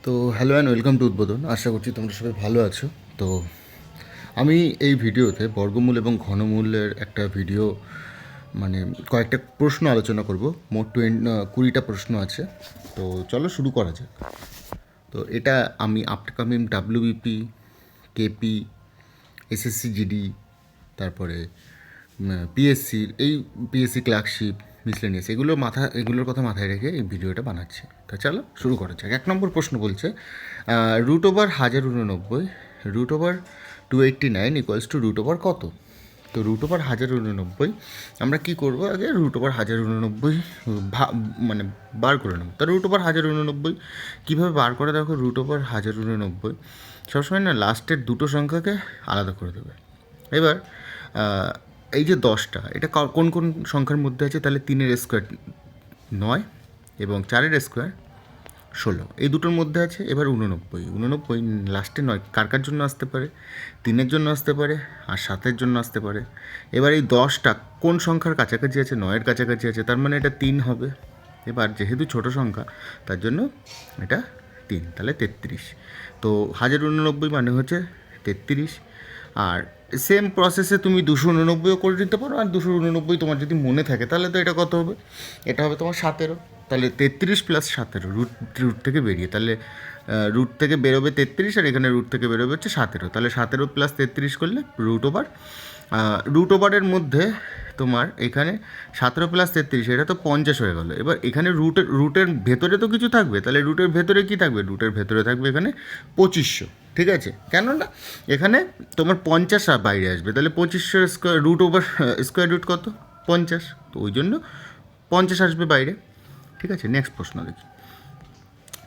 তো hello and welcome to উদ্বোধন। আশা করছি তোমরা সবাই ভালো আছো। তো আমি এই ভিডিওতে বর্গমূল এবং ঘনমূলের একটা ভিডিও মানে কয়েকটা প্রশ্ন আলোচনা করব। মোট 20টা প্রশ্ন আছে। তো চলো শুরু করা যাক। তো এটা আমি upcoming WBP, KP, SSC GD, তারপরে পিএসসি, এই পিএসসি ক্লার্কশিপ, মিসলেনিয়াস, এগুলোর কথা মাথায় রেখে এই ভিডিওটা বানাচ্ছি। তো চলো শুরু করা যাক। 1 নম্বর প্রশ্ন বলছে √1089 √289 ইকুয়ালস টু √, কত? তো √1089 আমরা কী করবো, আগে √1089 মানে বার করে নেব। তো √1089 কীভাবে বার করে? দেখো, √1089 সবসময় না লাস্টের দুটো সংখ্যাকে আলাদা করে দেবে। এবার এই যে 10টা, এটা কোন কোন সংখ্যার মধ্যে আছে? তাহলে 3-এর স্কোয়ার 9 এবং 4-এর স্কোয়ার 16, এই দুটোর মধ্যে আছে। এবার 89 লাস্টে 9 কার কার জন্য আসতে পারে? 3-এর জন্য আসতে পারে আর 7-এর জন্য আসতে পারে। এবার এই 10টা কোন সংখ্যার কাছাকাছি আছে? 9-এর কাছাকাছি আছে, তার মানে এটা 3 হবে। এবার যেহেতু ছোট সংখ্যা তার জন্য এটা 3, তাহলে 33। তো 1089 মানে হচ্ছে 33। আর সেম প্রসেসে তুমি 289ও করে দিতে পারো। আর 289 তোমার যদি মনে থাকে তাহলে তো এটা কত হবে? এটা হবে তোমার 17। তাহলে 33 প্লাস 17 রুট থেকে বেরিয়ে, তাহলে রুট থেকে বেরোবে 33 আর এখানে রুট থেকে বেরোবে হচ্ছে 17। তাহলে 17 প্লাস 33 করলে √, মধ্যে তোমার এখানে 17 প্লাস 33, এটা তো 50 হয়ে গেল। এবার এখানে রুটের ভেতরে তো কিছু থাকবে, তাহলে রুটের ভেতরে কী থাকবে? রুটের ভেতরে থাকবে এখানে 2500। ঠিক আছে, কেননা এখানে তোমার 50 বাইরে আসবে, তাহলে 2500 স্কোয়ার রুট কত? 50। তো ওই জন্য 50 আসবে বাইরে। ঠিক আছে, নেক্সট প্রশ্ন দেখি।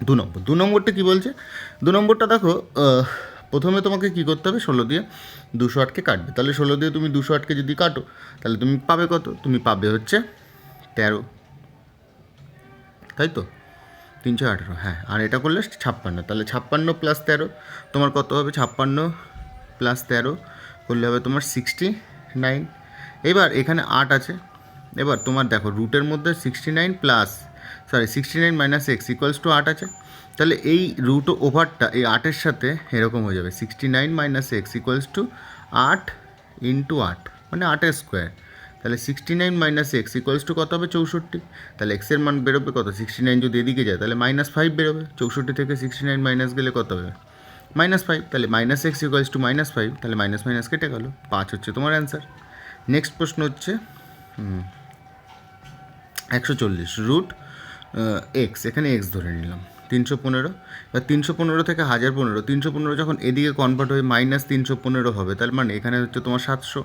2 নম্বরটা কী বলছে? 2 নম্বরটা দেখো, প্রথমে তোমাকে কী করতে হবে? 16 দিয়ে 208কে কাটবে। তাহলে 16 দিয়ে তুমি 208কে যদি কাটো তাহলে তুমি পাবে কত? তুমি পাবে হচ্ছে 13, তাই তো? 318, হ্যাঁ। আর এটা করলে 56, তাহলে 56 প্লাস 13 তোমার কত হবে? 56 প্লাস 13 করলে হবে তোমার 69। এবার এখানে 8 আছে। এবার তোমার দেখো, রুটের মধ্যে 69 মাইনাস এক্স ইকুয়ালস টু 8 আছে। তাহলে এই রুট ওভারটা এই 8-এর সাথে এরকম হয়ে যাবে, 69 minus x equals to 8 into 8, মানে 8-এর স্কোয়ার। তাহলে 69 মাইনাস এক্স ইকুয়ালস টু কত হবে? 64। তাহলে এক্সের মান বেরোবে কত? 69 যদি এদিকে যায় তাহলে -5 বেরোবে। 64 থেকে 69 মাইনাস গেলে কত হবে? -5। তাহলে মাইনাস এক্স ইকুয়ালস টু -5, তাহলে মাইনাস মাইনাস কেটে গেল, 5 হচ্ছে তোমার অ্যান্সার। নেক্সট প্রশ্ন হচ্ছে 140 রুট এক্স, এখানে এক্স ধরে নিলাম 315। এবার 315 থেকে 1015, 315 যখন এদিকে কনভার্ট হয়ে -315 হবে, তার মানে এখানে হচ্ছে তোমার 700।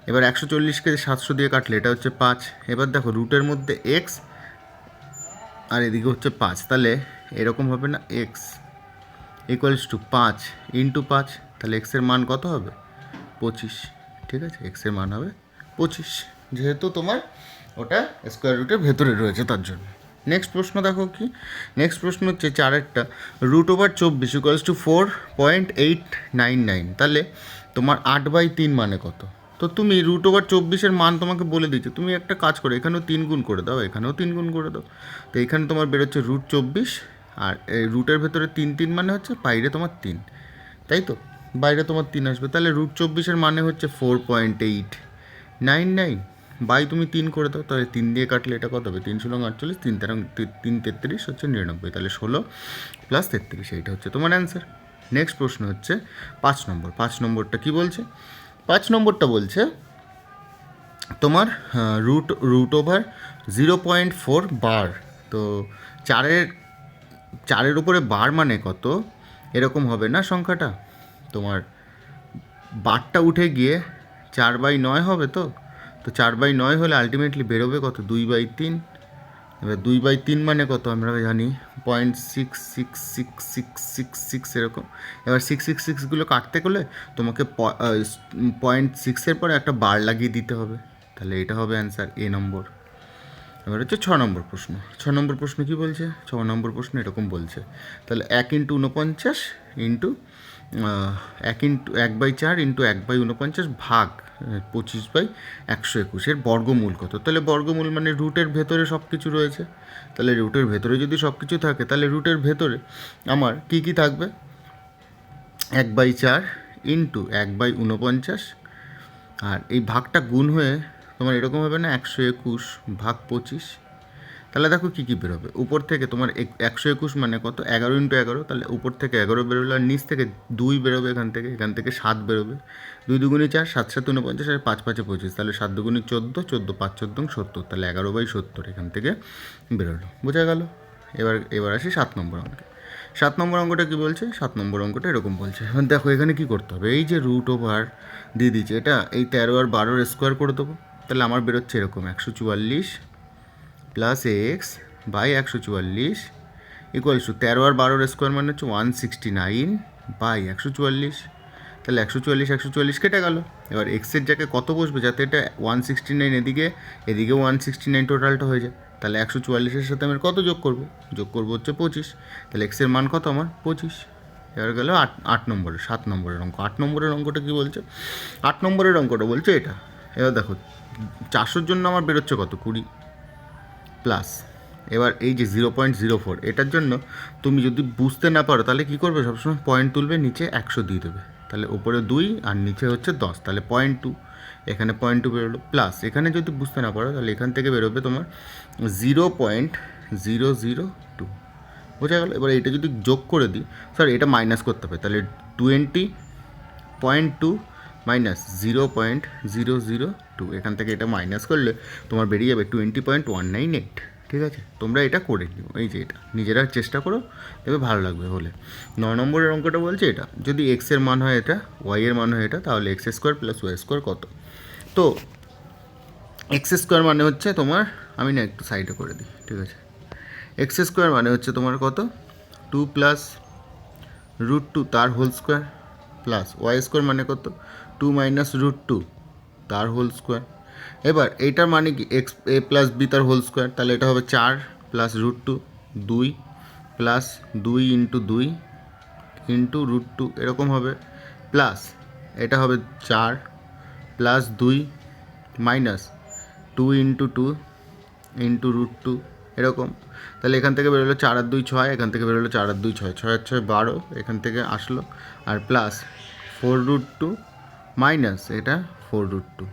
এবার 140কে 700 দিয়ে কাটলে এটা হচ্ছে 5। এবার দেখো, রুটের মধ্যে এক্স আর এদিকে হচ্ছে 5, তাহলে এরকম হবে না? এক্স ইকুয়ালস টু 5 ইন্টু 5, তাহলে এক্সের মান কত হবে? 25। ঠিক আছে, এক্সের মান হবে 25, যেহেতু তোমার ওটা স্কোয়ার রুটের ভেতরে রয়েছে তার জন্য। নেক্সট প্রশ্ন দেখো কি? নেক্সট প্রশ্ন হচ্ছে 4-এরটা √24 ইকুয়ালস টু 4.899, তাহলে তোমার 8/3 মানে কত? তো তুমি √24-এর মান তোমাকে বলে দিচ্ছে, তুমি একটা কাজ করো, এখানেও 3 গুণ করে দাও, এখানেও 3 গুণ করে দাও। তো এখানে তোমার বেরোচ্ছে √24, আর এই রুটের ভেতরে 3 মানে হচ্ছে বাইরে তোমার 3, তাই তো? বাইরে তোমার 3 আসবে, তাহলে √24-এর মানে হচ্ছে 4.899 বাই তুমি 3 করে দাও, তাহলে 3 দিয়ে কাটলে এটা কত হবে? 3 × 48, 3 33 হচ্ছে 99, তাহলে 16 প্লাস 33, এইটা হচ্ছে তোমার অ্যান্সার। নেক্সট প্রশ্ন হচ্ছে 5 নম্বর। 5 নম্বরটা কী বলছে? 5 নম্বরটা বলছে তোমার √0.4 বার। তো চারের উপরে বার মানে কত? এরকম হবে না সংখ্যাটা? তোমার বারটা উঠে গিয়ে 4/9 হবে। তো 4/9 হলে আলটিমেটলি বেরোবে কত? 2/3। এবার 2/3 মানে কত আমরা জানি? 0.66666 এরকম। এবার 666গুলো কাটতে গেলে তোমাকে 0.6-এর পরে একটা বার লাগিয়ে দিতে হবে, তাহলে এটা হবে অ্যান্সার, এ নম্বর। এবার হচ্ছে 6 নম্বর প্রশ্ন। 6 নম্বর প্রশ্ন কী বলছে? 6 নম্বর প্রশ্ন এরকম বলছে, তাহলে 1 × 49 ইন্টু 1/4 ইন্টু 1/49 ভাগ 25/121 এর বর্গমূল কত? তাহলে বর্গমূল মানে রুটের ভেতরে সব কিছু রয়েছে। তাহলে রুটের ভেতরে যদি সব কিছু থাকে তাহলে রুটের ভেতরে আমার কী কী থাকবে? 1/4 ইন্টু 1/49, আর এই ভাগটা গুণ হয়ে তোমার এরকম হবে না, 121 ভাগ 25। তাহলে দেখো কী কী বেরোবে উপর থেকে তোমার 121 মানে কত? 11 ইন্টু 11, তাহলে উপর থেকে 11 বেরোলো, আর নিচ থেকে 2 বেরোবে, এখান থেকে 7 বেরোবে। 2 দুগুণে 4, 7 7 49, আর 5 5 25, তাহলে 7 দুগুণে 14, 14 5 14 70, তাহলে 11/70 এখান থেকে বেরোলো। বোঝা গেল? এবার আসি 7 নম্বর অঙ্কে। 7 নম্বর অঙ্কটা কী বলছে? 7 নম্বর অঙ্কটা এরকম বলছে, দেখো এখানে কী করতে হবে, এই যে রুট ওভার দিয়ে দিচ্ছে, এটা এই 13 আর 12 স্কোয়ার করে দেবো। তাহলে আমার বেরোচ্ছে এরকম 144 plus x by 144 equals to 13 আর 12 স্কোয়ার মানে হচ্ছে 169 বাই 144। তাহলে 144 কেটে গেল। এবার এক্সের জায়গায় কত বসবে যাতে এটা 169 এদিকে 169 টোটালটা হয়ে যায়। তাহলে 144-এর সাথে আমি কত যোগ করবো হচ্ছে 25। তাহলে এক্সের মান কত আমার? 25। এবার গেল 8 নম্বরের 7 নম্বরের অঙ্ক। 8 নম্বরের অঙ্কটা কী বলছে? 8 নম্বরের অঙ্কটা বলছে এটা। এবার দেখো 400-র জন্য আমার বেরোচ্ছে কত? 20 প্লাস, এবার এই যে 0.04 এটার জন্য তুমি যদি বুঝতে না পারো তাহলে কী করবে? সবসময় পয়েন্ট তুলবে, নিচে 100 দিয়ে দেবে। তাহলে ওপরে 2 আর নিচে হচ্ছে 10, তাহলে 0.2, এখানে 0.2 বেরোলো। প্লাস এখানে যদি বুঝতে না পারো তাহলে এখান থেকে বেরোবে তোমার 0.002। বোঝা গেল? এবার এটা যদি যোগ করে দিই, সরি এটা মাইনাস করতে হবে, তাহলে 20.2 মাইনাস 0.002, এখান থেকে এটা মাইনাস করলে তোমার বেরিয়ে যাবে 20.198। ঠিক আছে, তোমরা এটা করে নিও, এই যে এটা নিজেরা চেষ্টা করো, দেখবে ভালো লাগবে হলে। 9 নম্বরের অঙ্কটা বলছে এটা, যদি এক্সের মান হয় এটা, ওয়াইয়ের মান হয় এটা, তাহলে x square plus y square কত? তো এক্স স্কোয়ার মানে হচ্ছে তোমার, আমি না একটু সাইডে করে দিই, ঠিক আছে। এক্স স্কোয়ার মানে হচ্ছে তোমার কত? 2 প্লাস √2 তার whole square, plus y square মানে কত? 2 মাইনাস √2 তার হোল স্কোয়ার। এবার এইটার মানে কি? এক্স এ প্লাস বি তার হোল স্কোয়ার, তাহলে এটা হবে 4 প্লাস √2, 2 প্লাস 2 ইন্টু 2 ইন্টু √2 এরকম হবে, প্লাস এটা হবে 4 প্লাস 2 মাইনাস 2 ইন্টু 2 ইন্টু √2 এরকম। তাহলে এখান থেকে বেরোলো 4 আর 2 6, এখান থেকে বেরোলো 4 আর 2 6, 6 আর 6 12, এখান থেকে আসলো, আর প্লাস 4√2 মাইনাস এটা 4√2,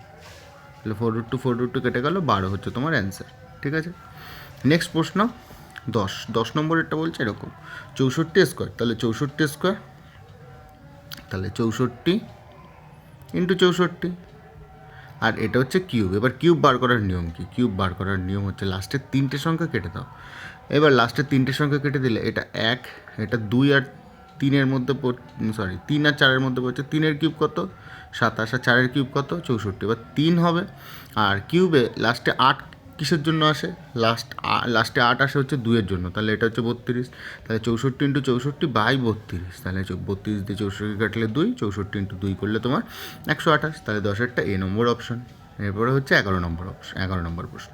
তাহলে 4√2 কেটে গেল, 12 হচ্ছে তোমার অ্যান্সার। ঠিক আছে, নেক্সট প্রশ্ন 10 নম্বরেরটা বলছে এরকম 64 স্কোয়ার, তাহলে 64 স্কোয়ার, তাহলে 64 ইন্টু 64, আর এটা হচ্ছে কিউব। এবার কিউব বার করার নিয়ম কি? কিউব বার করার নিয়ম হচ্ছে লাস্টের 3টে সংখ্যা কেটে দাও। এবার লাস্টের 3টে সংখ্যা কেটে দিলে এটা 1, এটা 2 আর 3-এর মধ্যে 3 আর 4-এর মধ্যে পড়ছে। 3-এর কিউব কত? 27, আর 4-এর কিউব কত? 64। এবার 3 হবে, আর কিউবে লাস্টে 8 কিসের জন্য আসে? লাস্টে 8 আসে হচ্ছে 2-এর জন্য, তাহলে এটা হচ্ছে 32। তাহলে 64 ইন্টু 64 বাই 32, তাহলে 32 দিয়ে 64 কাটলে 2, 64 ইন্টু 2 করলে তোমার 128, তাহলে 10-এরটা এ নম্বর অপশন। এরপরে হচ্ছে 11 নম্বর অপশন, 11 নম্বর প্রশ্ন।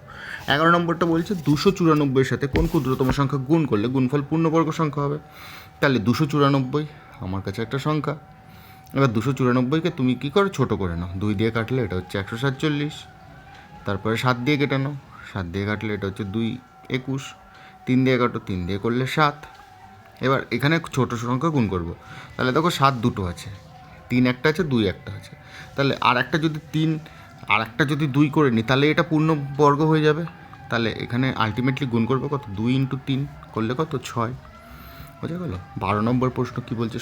11 নম্বরটা বলছে 294-এর সাথে কোন ক্ষুদ্রতম সংখ্যা গুণ করলে গুণফল পূর্ণবর্গ সংখ্যা হবে? তাহলে 294 আমার কাছে একটা সংখ্যা। এবার 294-কে তুমি কী করো? ছোটো করে নাও, 2 দিয়ে কাটলে এটা হচ্ছে 147, তারপরে 7 দিয়ে কেটে নাও, 7 দিয়ে কাটলে এটা হচ্ছে 2 21, 3 দিয়ে কাটো, 3 দিয়ে করলে 7। এবার এখানে ছোটো সংখ্যা গুণ করব, তাহলে দেখো 7 দুটো আছে, 3 একটা আছে, 2 একটা আছে, তাহলে আর একটা যদি 2 করে নিই তাহলে এটা পূর্ণবর্গ হয়ে যাবে। তাহলে এখানে আলটিমেটলি গুণ করবো কত? 2 ইন্টু 3 করলে কত? 6। বোঝা গেল? 12 নম্বর প্রশ্ন কী বলছে?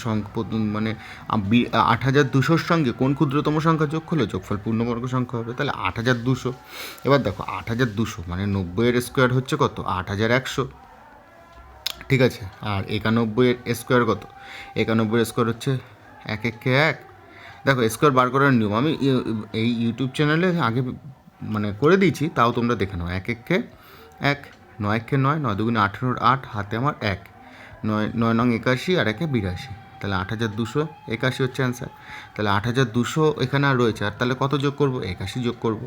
মানে 8200-র সঙ্গে কোন ক্ষুদ্রতম সংখ্যা যোগ করলে যোগফল পূর্ণবর্গ সংখ্যা হবে? তাহলে 8200। এবার দেখো 8200 মানে 90-এর স্কোয়ার হচ্ছে কত? 8100। ঠিক আছে, আর 91-এর স্কোয়ার কত? 91-এর স্কোয়ার হচ্ছে 1 1 1। দেখো স্কোয়ার বার করার নিয়ম আমি এই ইউটিউব চ্যানেলে আগে মানে করে দিয়েছি, তাও তোমরা দেখে নাও। 1 1 1, 9 1 9, 9 2 18, 8 হাতে আমার 1, 9 9 নং 81 আর 1 82, তাহলে 8281 হচ্ছে অ্যান্সার। তাহলে 8200 এখানে আর রয়েছে, আর তাহলে কত যোগ করব? 81 যোগ করব।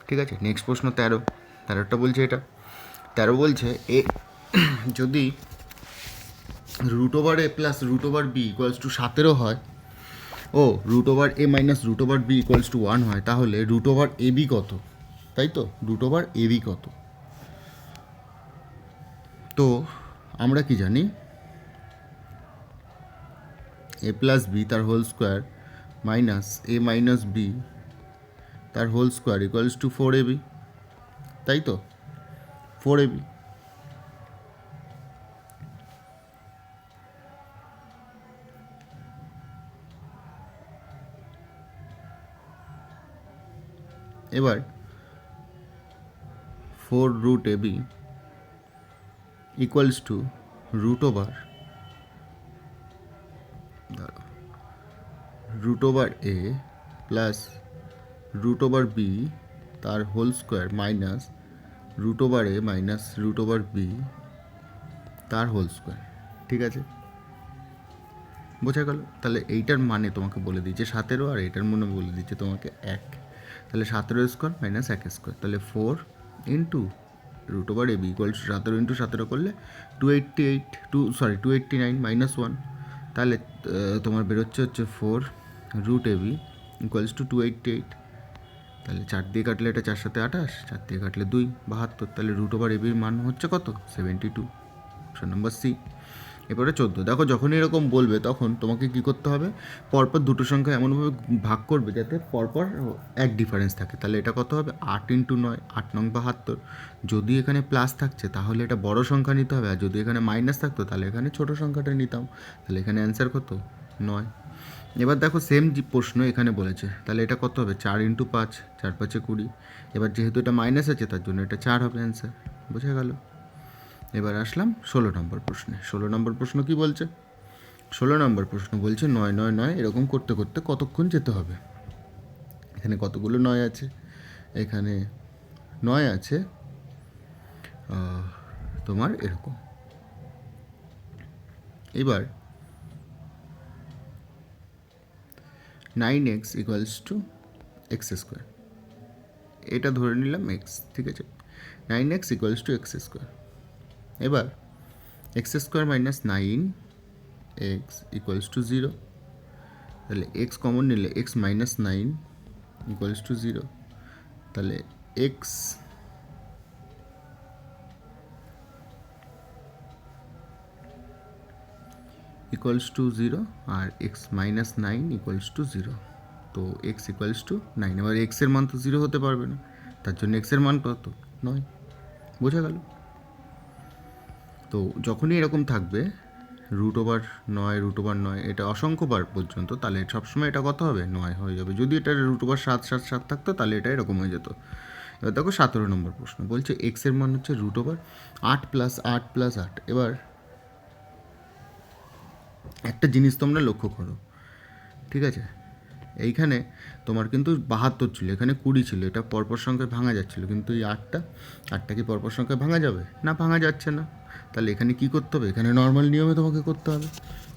ঠিক আছে, নেক্সট প্রশ্ন 13টা বলছে এটা 13 বলছে যদি √/a plus √/b equals to 17 হয়, ও root over a minus root over b equals to 1 হয়, তাহলে রুট ওভার এ বি কত, তাই তো? রুট ওভার এ বি কত? তো আমরা কি জানি, এ প্লাস বি তার whole square minus a minus b তার whole square equals to 4ab, তাই তো? 4ab। এবার 4 root ab equals to root over a plus root over b তার whole square minus root over a minus root over b তার whole square. ঠিক আছে, বোঝা গেল? তাহলে এইটার মানে তোমাকে বলে দিচ্ছে 17, আর এইটার মানে বলে দিচ্ছে তোমাকে 1। তাহলে 17 স্কোয়ার মাইনাস 1 স্কোয়ার, তাহলে 4 into root over A B equals 17 into 17 করলে 289 মাইনাস 1, তাহলে তোমার বেরোচ্ছে হচ্ছে 4 root A B equals to 288। তাহলে 4 দিয়ে কাটলে এটা 4 সাথে 28, 4 দিয়ে কাটলে 2 72, তাহলে রুট ওভার এ বির মান হচ্ছে কত? 72। Option number C. এবারে 14, দেখো যখনই এরকম বলবে তখন তোমাকে কি করতে হবে, পরপর দুটো সংখ্যা এমনভাবে ভাগ করবে যাতে পরপর এক ডিফারেন্স থাকে। তাহলে এটা কত হবে? 8 ইন্টু 9, 8 নং 72। যদি এখানে প্লাস থাকছে তাহলে এটা বড় সংখ্যা নিতে হবে, আর যদি এখানে মাইনাস থাকতো তাহলে এখানে ছোট সংখ্যাটা নিতাম। তাহলে এখানে অ্যান্সার কত? 9। এবার দেখো সেম যে প্রশ্ন এখানে বলেছে, তাহলে এটা কত হবে? 4 ইন্টু 5, 4 5 20। এবার যেহেতু এটা মাইনাস আছে তার জন্য এটা 4 হবে অ্যান্সার। বোঝা গেল? এবার আসলাম 16 নম্বর প্রশ্নে। 16 নম্বর প্রশ্ন কি বলছে? 16 নম্বর প্রশ্ন বলছে 9 9 9 এরকম করতে করতে কতক্ষণ যেতে হবে। এখানে কতগুলো 9 আছে? এখানে 9 আছে তোমার এরকম। এবার 9x equals to x square, এটা ধরে নিলাম এক্স। ঠিক আছে, 9x equals to x square. এবার x square minus 9x equals to 0, তাহলে এক্স কমন নিলে এক্স মাইনাস 9 ইকুয়ালস টু 0, তাহলে এক্স ইকুয়ালস টু 0 আর এক্স মাইনাস 9 ইকুয়ালস টু 0। তো এক্স ইকুয়ালস টু 9। এবার এক্সের মান তো 0 হতে পারবে না, তার জন্য এক্সের মান কত? 9। বোঝা গেল? তো যখনই এরকম থাকবে রুট ওভার 9 এটা অসংখ্যবার পর্যন্ত, তাহলে সবসময় এটা কত হবে? 9 হয়ে যাবে। যদি এটা রুট ওভার 7 7 7 থাকতো তাহলে এটা এরকম হয়ে যেত। এবার দেখো 17 নম্বর প্রশ্ন বলছে এক্সের মান হচ্ছে রুট ওভার 8 প্লাস 8 প্লাস 8। এবার একটা জিনিস তোমরা লক্ষ্য করো, ঠিক আছে? এইখানে তোমার কিন্তু 72 ছিল, এখানে 20 ছিল, এটা পরপর সংখ্যায় ভাঙা যাচ্ছিল, কিন্তু এই 8টা কি পরপর সংখ্যায় ভাঙা যাবে? না, ভাঙা যাচ্ছে না। তাহলে এখানে কি করতে হবে? এখানে নর্মাল নিয়মে তোমাকে করতে হবে।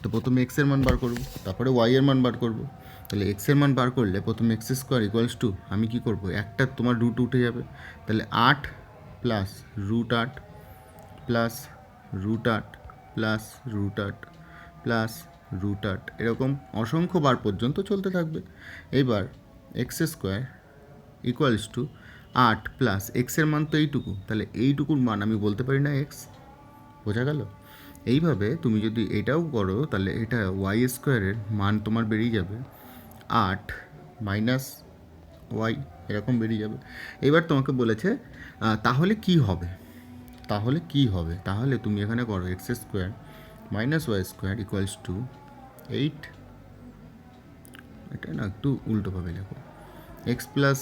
তো প্রথমে এক্সের মান বার করবো, তারপরে ওয়াই এর মান বার করবো। তাহলে এক্সের মান বার করলে প্রথমে এক্স স্কোয়ার ইকুয়ালস টু, আমি কি করব, একটা তোমার রুট উঠে যাবে, তাহলে 8 plus root 8 plus root 8 plus root 8 plus root 8, এরকম অসংখ্য বার পর্যন্ত চলতে থাকবে। এইবার x square equals to 8 plus এক্সের মান তো এইটুকু, তাহলে এইটুকুর মান আমি বলতে পারি না এক্স। বোঝা গেল? এইভাবে তুমি যদি এটাও করো তাহলে এটা ওয়াই স্কোয়ারের মান তোমার বেরিয়ে যাবে 8 মাইনাস ওয়াই, এরকম বেরিয়ে যাবে। এবার তোমাকে বলেছে তাহলে কি হবে, তাহলে তুমি এখানে করো x square minus y square equals to 8, এটা না একটু উল্টোভাবে লেখো, x plus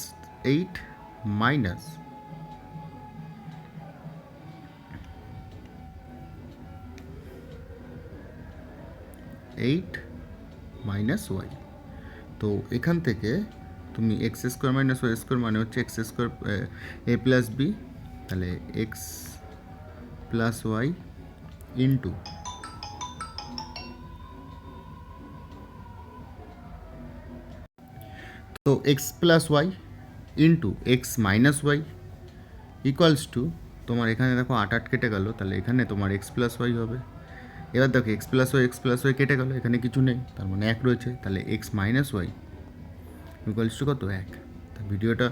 8 minus eight minus y. তো এখান থেকে তুমি x square minus y square মানে হচ্ছে x square A plus B, তাহলে এক্স প্লাস ওয়াই ইন্টু তো x plus y into x minus y equals to, তোমার এখানে দেখো 8 8 কেটে গেল, তাহলে এখানে তোমার এক্স প্লাস ওয়াই হবে। এবার দেখো এক্স প্লাস ওয়াই কেটে গেলো, এখানে কিছু নেই, তার মানে 1 রয়েছে, তাহলে x minus y equals to কত 1। তা ভিডিওটা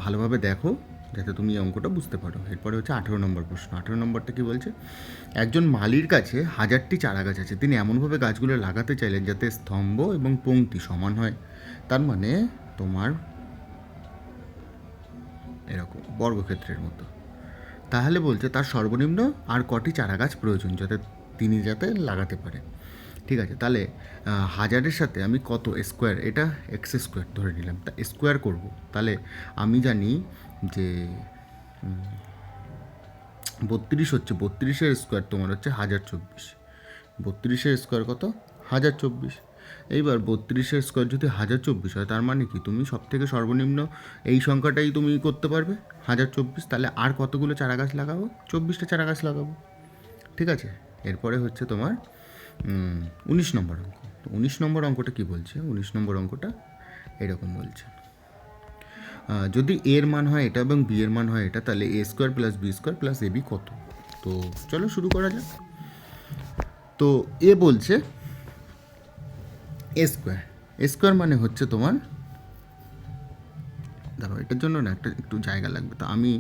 ভালোভাবে দেখো যাতে তুমি এই অঙ্কটা বুঝতে পারো। এরপরে হচ্ছে 18 নম্বর প্রশ্ন। 18 নম্বরটা কী বলছে, একজন মালির কাছে 1000টি চারা গাছ আছে, তিনি এমনভাবে গাছগুলো লাগাতে চাইলেন যাতে স্তম্ভ এবং পংক্তি সমান হয়। তার মানে তোমার এরকম বর্গক্ষেত্রের মতো। তাহলে বলছে তার সর্বনিম্ন আর কটি চারা গাছ প্রয়োজন যাতে লাগাতে পারে। ঠিক আছে, তাহলে 1000-এর সাথে আমি কত স্কোয়ার, এটা এক্স স্কোয়ার ধরে নিলাম, তা স্কোয়ার করব। তাহলে আমি জানি যে 32 হচ্ছে, 32-এর স্কোয়ার তোমার হচ্ছে 1024। 32-এর স্কোয়ার কত 1024। এইবার 32-এর স্কোয়ার যদি 1024 হয়, তার মানে কি তুমি সব থেকে সর্বনিম্ন এই সংখ্যাটাই তুমি করতে পারবে 1024। তাহলে আর কতগুলো চারা গাছ লাগাবো, 24টা চারা গাছ লাগাবো। ঠিক আছে, এরপরে হচ্ছে তোমার 19 নম্বর অঙ্ক। তো 19 নম্বর অঙ্কটা কী বলছে, 19 নম্বর অঙ্কটা এরকম বলছে, যদি এর মান হয় এটা এবং বি এর মান হয় এটা, তাহলে a square plus b square plus a b কত। তো চলো শুরু করা যাক। তো এ বলছে এ স্কোয়ার মানে হচ্ছে তোমার, দেখো এটার জন্য না একটু জায়গা লাগবে, তো আমি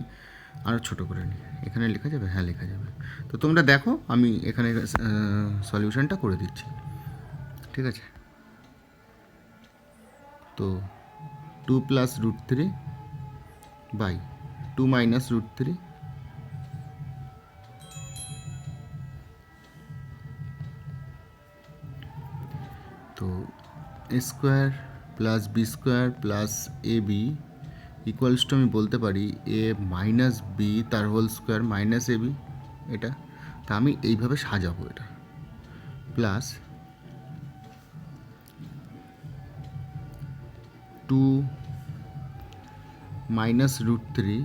আরও ছোটো করে নিই। এখানে লেখা যাবে, হ্যাঁ লেখা যাবে। তো তোমরা দেখো আমি এখানে সলিউশনটা করে দিচ্ছি। ঠিক আছে, তো 2 plus root 3 by 2 minus root 3, তো a square plus b square plus a B equals to আমি বলতে পারি এ মাইনাস বি তার whole square minus a b. এটা তা আমি এইভাবে সাজাবো, এটা plus 2 minus root 3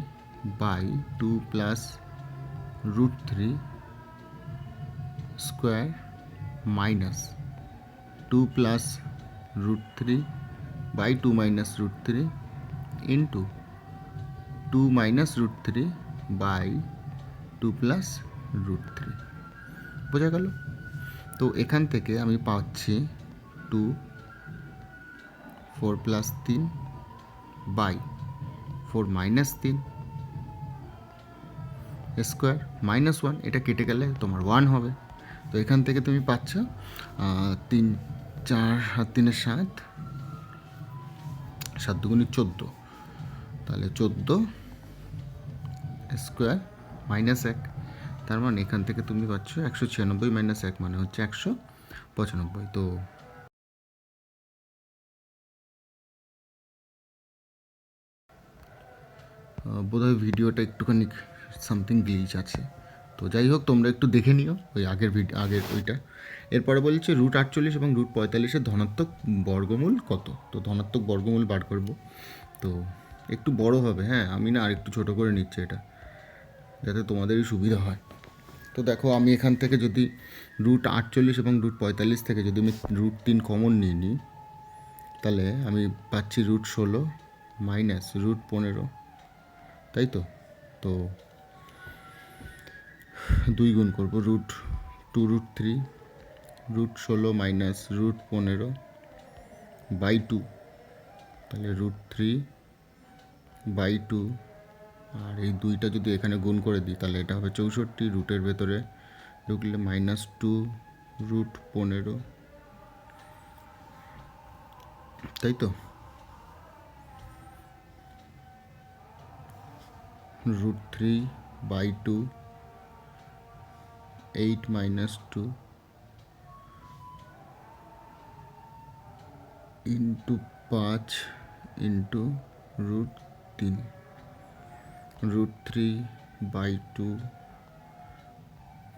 by 2 plus root 3 square minus 2 plus root 3 by 2 minus root 3 into 2 minus root 3 by 2 plus root 3। বোঝা গেল? তো এখান থেকে আমি পাচ্ছি 2 4 plus 3 by 4 minus 3 square minus 1, এটা কেটে গেলে তোমার 1 হবে। তো এখান থেকে তুমি পাচ্ছ 3 4 আর 3 7, 7 দুগুণে 14, তাহলে 14 স্কোয়ার মাইনাস 1। তার মানে এখান থেকে তুমি পাচ্ছ 196 মাইনাস 1 মানে হচ্ছে 195। তো বোধহয় ভিডিওটা একটুখানি সামথিং গ্লিচ আছে, তো যাই হোক তোমরা একটু দেখে নিও ওই আগের ওইটা। এরপরে বলছে রুট 48 এবং রুট 45-এর ধনাত্মক বর্গমূল কত। তো ধনাত্মক বর্গমূল বার করব, তো একটু বড় হবে, হ্যাঁ আমি না আর একটু ছোটো করে নিচ্ছি এটা যাতে তোমাদেরই সুবিধা হয়। তো দেখো আমি এখান থেকে যদি রুট 48 এবং রুট 45 থেকে যদি আমি রুট 3 কমন নিয়ে নিই, তাহলে আমি পাচ্ছি রুট 16 মাইনাস রুট 15, তাই তো। তো 2 গুণ করবো, root 2 root 3 root 16 minus root 15 by 2, তাহলে রুট 3 বাই 2, আর এই 2টা যদি এখানে গুণ করে দিই তাহলে এটা হবে 64, রুটের ভেতরে ঢুকলে মাইনাস 2 রুট 15, তাই তো। Root 3 by 2 8 minus 2 into 5 into root 3, root 3 by 2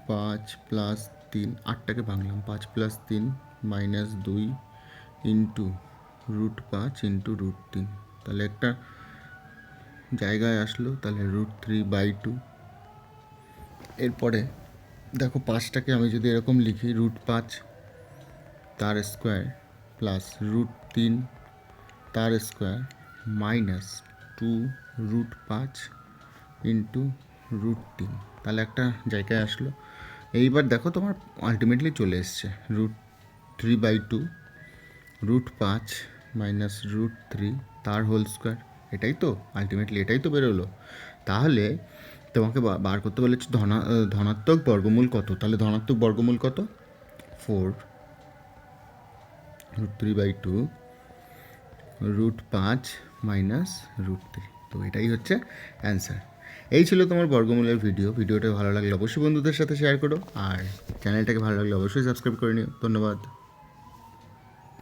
5 plus 3, 8টাকে ভাঙলাম, 5 plus 3 minus 2 into root 5 into root 3, তাহলে একটা জায়গায় আসলো, তাহলে রুট 3 বাই 2। এরপরে দেখো 5টাকে আমি যদি এরকম লিখি রুট 5 তার স্কোয়ার প্লাস রুট 3 তার square minus 2 root 5 into root 3, তাহলে একটা জায়গায় আসলো। এইবার দেখো তোমার আলটিমেটলি চলে এসছে √3/2 √5 মাইনাস √3 তার হোল স্কোয়ার। এটাই তো আলটিমেটলি এটাই তো বেরোলো। তাহলে তোমাকে বার করতে বলেছে ধনাত্মক বর্গমূল কত। তাহলে ধনাত্মক বর্গমূল কত? 4 √3/2 √5 মাইনাস √3। তো এটাই হচ্ছে অ্যান্সার। এই ছিল তোমার বর্গমূলের ভিডিওটা ভালো লাগলে অবশ্যই বন্ধুদের সাথে শেয়ার করো, আর চ্যানেলটাকে ভালো লাগলে অবশ্যই সাবস্ক্রাইব করে নিও। ধন্যবাদ।